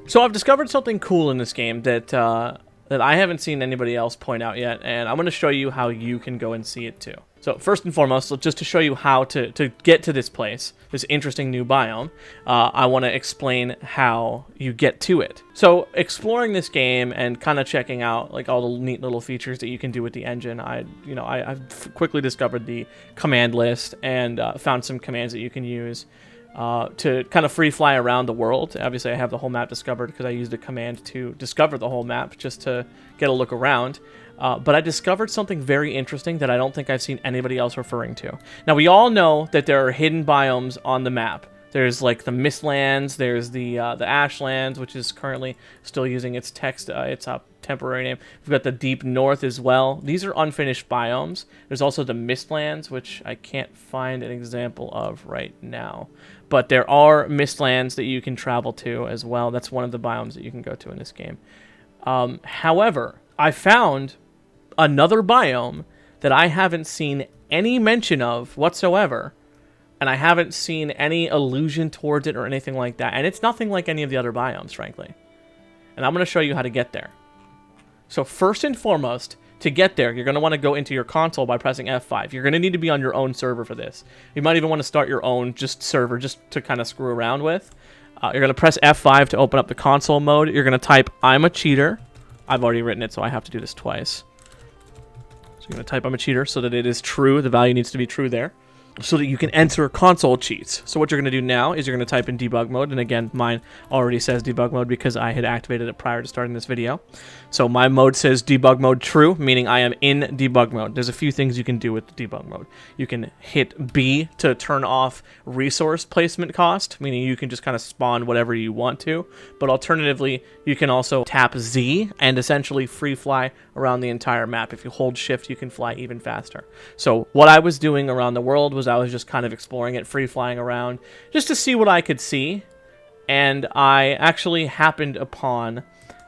So I've discovered something cool in this game that I haven't seen anybody else point out yet, and I'm going to show you how you can go and see it too. So first and foremost, just to show you how to get to this place, this interesting new biome, I want to explain how you get to it. So exploring this game and kind of checking out like all the neat little features that you can do with the engine, I've quickly discovered the command list and found some commands that you can use to kind of free fly around the world. Obviously, I have the whole map discovered because I used a command to discover the whole map just to get a look around. But I discovered something very interesting that I don't think I've seen anybody else referring to. Now, we all know that there are hidden biomes on the map. There's like the Mistlands, there's the Ashlands, which is currently still using its temporary name. We've got the Deep North as well. These are unfinished biomes. There's also the Mistlands, which I can't find an example of right now. But there are Mistlands that you can travel to as well. That's one of the biomes that you can go to in this game. However, I found another biome that I haven't seen any mention of whatsoever, and I haven't seen any allusion towards it or anything like that. And it's nothing like any of the other biomes, frankly. And I'm going to show you how to get there. So first and foremost, to get there, you're going to want to go into your console by pressing F5. You're going to need to be on your own server for this. You might even want to start your own server just to kind of screw around with. You're going to press F5 to open up the console mode. You're going to type, "I'm a cheater." I've already written it, so I have to do this twice. So you're going to type, "I'm a cheater," so that it is true. The value needs to be true there, so that you can enter console cheats. So what you're going to do now is you're going to type in debug mode, and again, mine already says debug mode because I had activated it prior to starting this video. So my mode says debug mode true, meaning I am in debug mode. There's a few things you can do with the debug mode. You can hit B to turn off resource placement cost, meaning you can just kind of spawn whatever you want to, but alternatively, you can also tap Z and essentially free fly around the entire map. If you hold shift, you can fly even faster. So what I was doing around the world was I was just kind of exploring it, free flying around, just to see what I could see, and I actually happened upon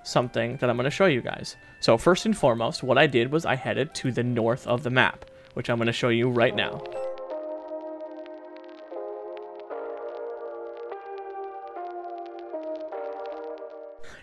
something that I'm going to show you guys. So first and foremost, what I did was I headed to the north of the map, which I'm going to show you right now.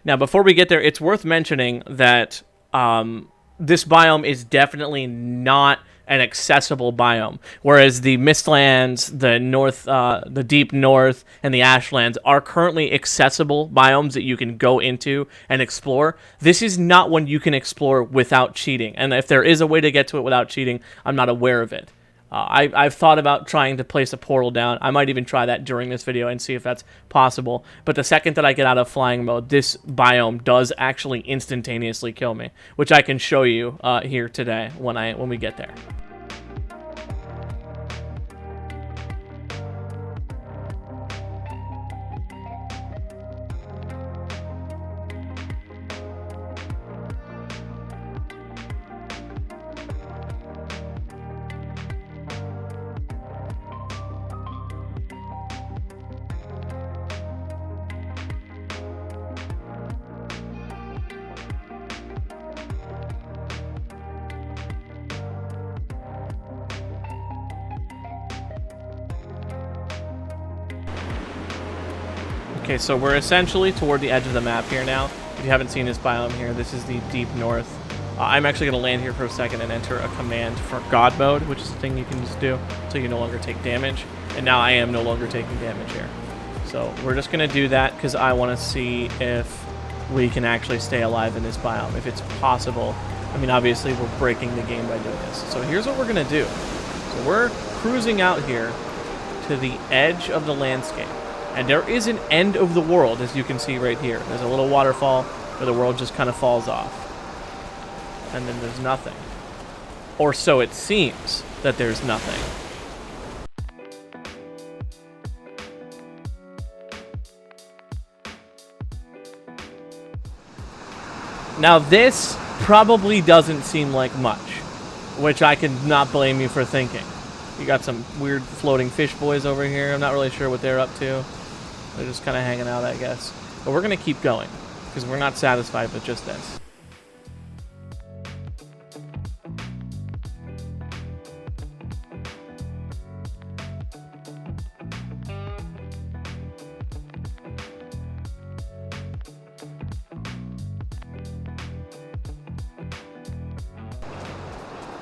Now, before we get there, it's worth mentioning that this biome is definitely not an accessible biome, whereas the Mistlands, the Deep North, and the Ashlands are currently accessible biomes that you can go into and explore. This is not one you can explore without cheating, and if there is a way to get to it without cheating, I'm not aware of it. I've thought about trying to place a portal down. I might even try that during this video and see if that's possible. But the second that I get out of flying mode, this biome does actually instantaneously kill me, which I can show you here today when we get there. Okay, so we're essentially toward the edge of the map here now. If you haven't seen this biome here, this is the Deep North. I'm actually going to land here for a second and enter a command for God mode, which is a thing you can just do so you no longer take damage. And now I am no longer taking damage here. So we're just going to do that because I want to see if we can actually stay alive in this biome, if it's possible. I mean, obviously, we're breaking the game by doing this. So here's what we're going to do. So we're cruising out here to the edge of the landscape. And there is an end of the world, as you can see right here. There's a little waterfall where the world just kind of falls off. And then there's nothing. Or so it seems that there's nothing. Now this probably doesn't seem like much, which I could not blame you for thinking. You got some weird floating fish boys over here. I'm not really sure what they're up to. They're just kind of hanging out, I guess. But we're going to keep going, because we're not satisfied with just this.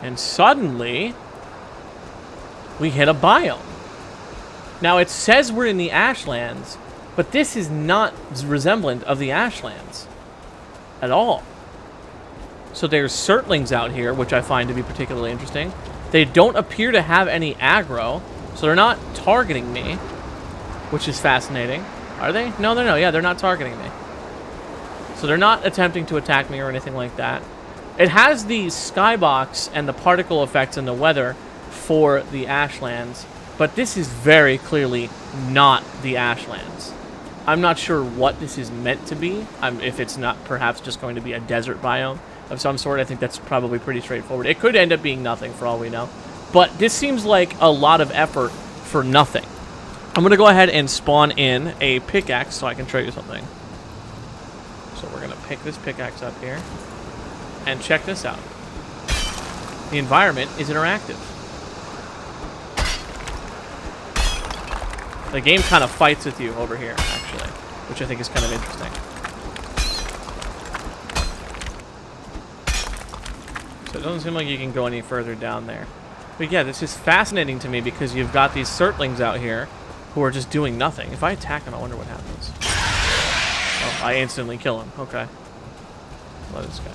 And suddenly, we hit a biome. Now, it says we're in the Ashlands, but this is not resemblant of the Ashlands at all. So there's Surtlings out here, which I find to be particularly interesting. They don't appear to have any aggro, so they're not targeting me, which is fascinating. Are they? No, they're not. Yeah, they're not targeting me. So they're not attempting to attack me or anything like that. It has the skybox and the particle effects in the weather for the Ashlands, but this is very clearly not the Ashlands. I'm not sure what this is meant to be. If it's not perhaps just going to be a desert biome of some sort, I think that's probably pretty straightforward. It could end up being nothing for all we know. But this seems like a lot of effort for nothing. I'm going to go ahead and spawn in a pickaxe so I can show you something. So we're going to pick this pickaxe up here. And check this out. The environment is interactive. The game kind of fights with you over here, actually, which I think is kind of interesting. So it doesn't seem like you can go any further down there. But yeah, this is fascinating to me because you've got these Surtlings out here who are just doing nothing. If I attack him, I wonder what happens. Oh, I instantly kill him. Okay. Love this guy.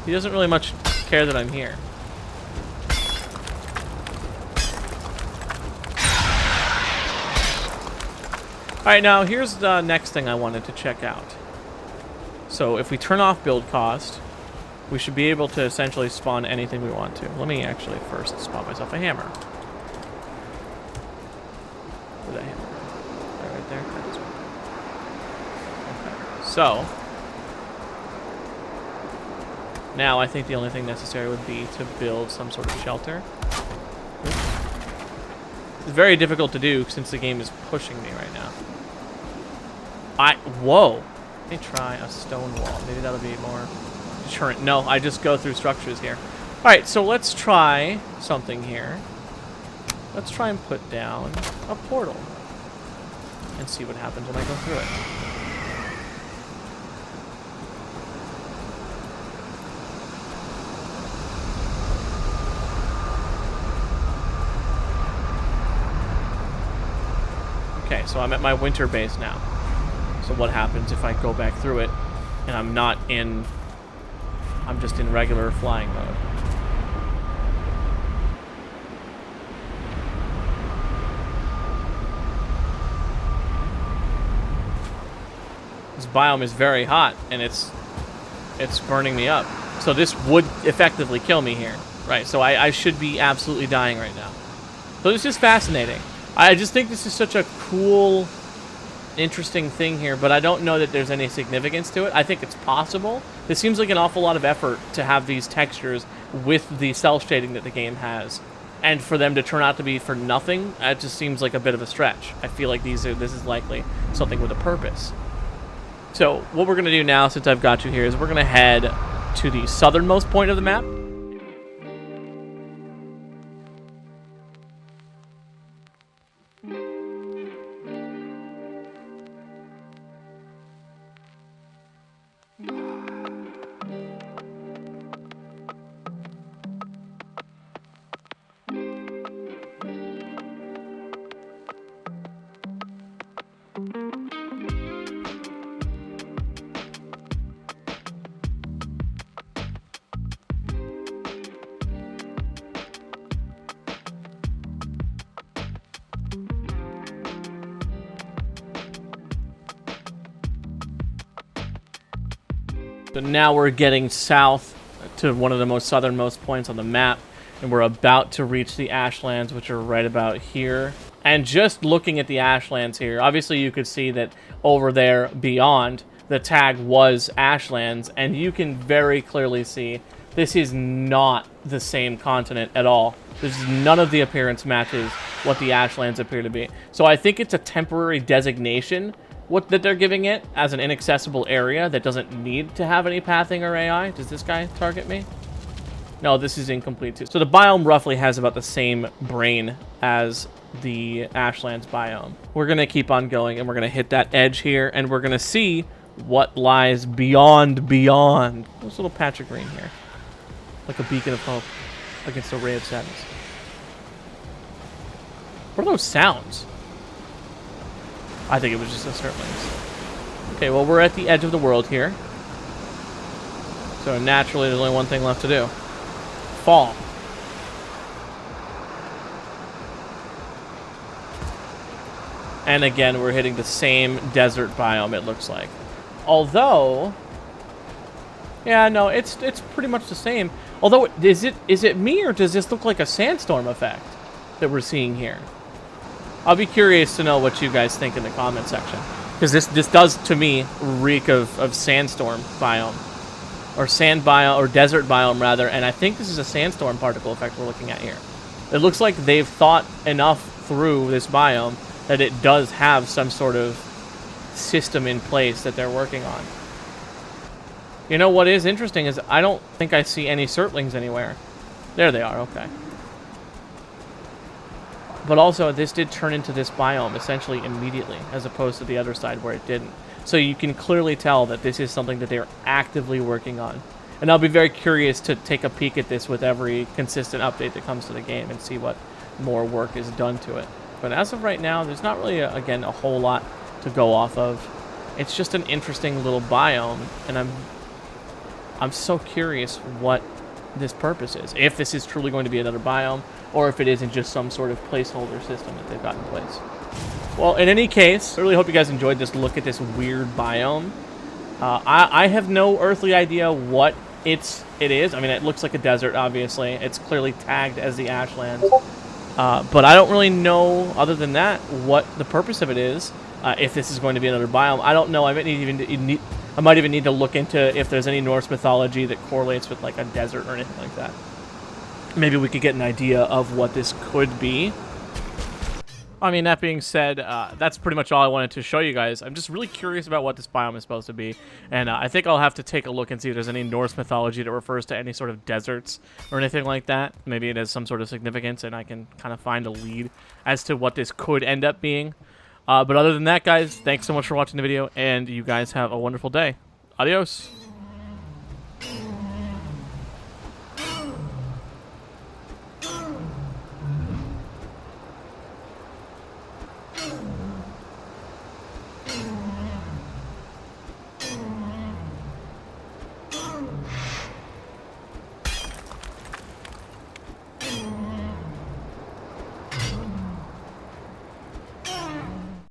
He doesn't really much care that I'm here. Alright, now here's the next thing I wanted to check out. So if we turn off build cost, we should be able to essentially spawn anything we want to. Let me actually first spawn myself a hammer. Where's that hammer? Right there? That's right. Okay. So now I think the only thing necessary would be to build some sort of shelter. It's very difficult to do since the game is pushing me right now. Whoa. Let me try a stone wall. Maybe that'll be more deterrent. No, I just go through structures here. Alright, so let's try something here. Let's try and put down a portal. And see what happens when I go through it. Okay, so I'm at my winter base now. So what happens if I go back through it and I'm just in regular flying mode? This biome is very hot and it's burning me up. So this would effectively kill me here. Right, so I should be absolutely dying right now. So this is fascinating. I just think this is such a cool, interesting thing here, but I don't know that there's any significance to it. I think it's possible. This seems like an awful lot of effort to have these textures with the cell shading that the game has, and for them to turn out to be for nothing, it just seems like a bit of a stretch. I feel like this is likely something with a purpose. So what we're going to do now, since I've got you here, is we're going to head to the southernmost point of the map. So now we're getting south to one of the most southernmost points on the map, and we're about to reach the Ashlands, which are right about here. And just looking at the Ashlands here, obviously you could see that over there beyond, the tag was Ashlands, and you can very clearly see this is not the same continent at all. None of the appearance matches what the Ashlands appear to be. So I think it's a temporary designation that they're giving it as an inaccessible area that doesn't need to have any pathing or AI. Does this guy target me? No, this is incomplete too. So the biome roughly has about the same brain as the Ashlands biome. We're going to keep on going, and we're going to hit that edge here, and we're going to see what lies beyond this little patch of green here. like a beacon of hope against a ray of sadness. What are those sounds? I think it was just the Surtlings. Okay, well, we're at the edge of the world here. So naturally, there's only one thing left to do. Fall. And again, we're hitting the same desert biome, it looks like. Although... yeah, no, it's pretty much the same. Although, is it me, or does this look like a sandstorm effect that we're seeing here? I'll be curious to know what you guys think in the comment section. Because this does, to me, reek of sandstorm biome. Or sand biome, or desert biome, rather. And I think this is a sandstorm particle effect we're looking at here. It looks like they've thought enough through this biome that it does have some sort of system in place that they're working on. You know, what is interesting is I don't think I see any Surtlings anywhere. There they are, okay. But also, this did turn into this biome essentially immediately, as opposed to the other side where it didn't. So you can clearly tell that this is something that they're actively working on. And I'll be very curious to take a peek at this with every consistent update that comes to the game and see what more work is done to it. But as of right now, there's not really, again, a whole lot to go off of. It's just an interesting little biome, and I'm so curious what this purpose is. If this is truly going to be another biome, or if it isn't just some sort of placeholder system that they've got in place. Well, in any case, I really hope you guys enjoyed this look at this weird biome. I have no earthly idea what it is. I mean, it looks like a desert, obviously. It's clearly tagged as the Ashlands. But I don't really know, other than that, what the purpose of it is. If this is going to be another biome, I don't know. I might even need to look into if there's any Norse mythology that correlates with like a desert or anything like that. Maybe we could get an idea of what this could be. I mean, that being said, that's pretty much all I wanted to show you guys. I'm just really curious about what this biome is supposed to be, and I think I'll have to take a look and see if there's any Norse mythology that refers to any sort of deserts or anything like that. Maybe it has some sort of significance, and I can kind of find a lead as to what this could end up being. But other than that, guys, thanks so much for watching the video, and you guys have a wonderful day. Adios.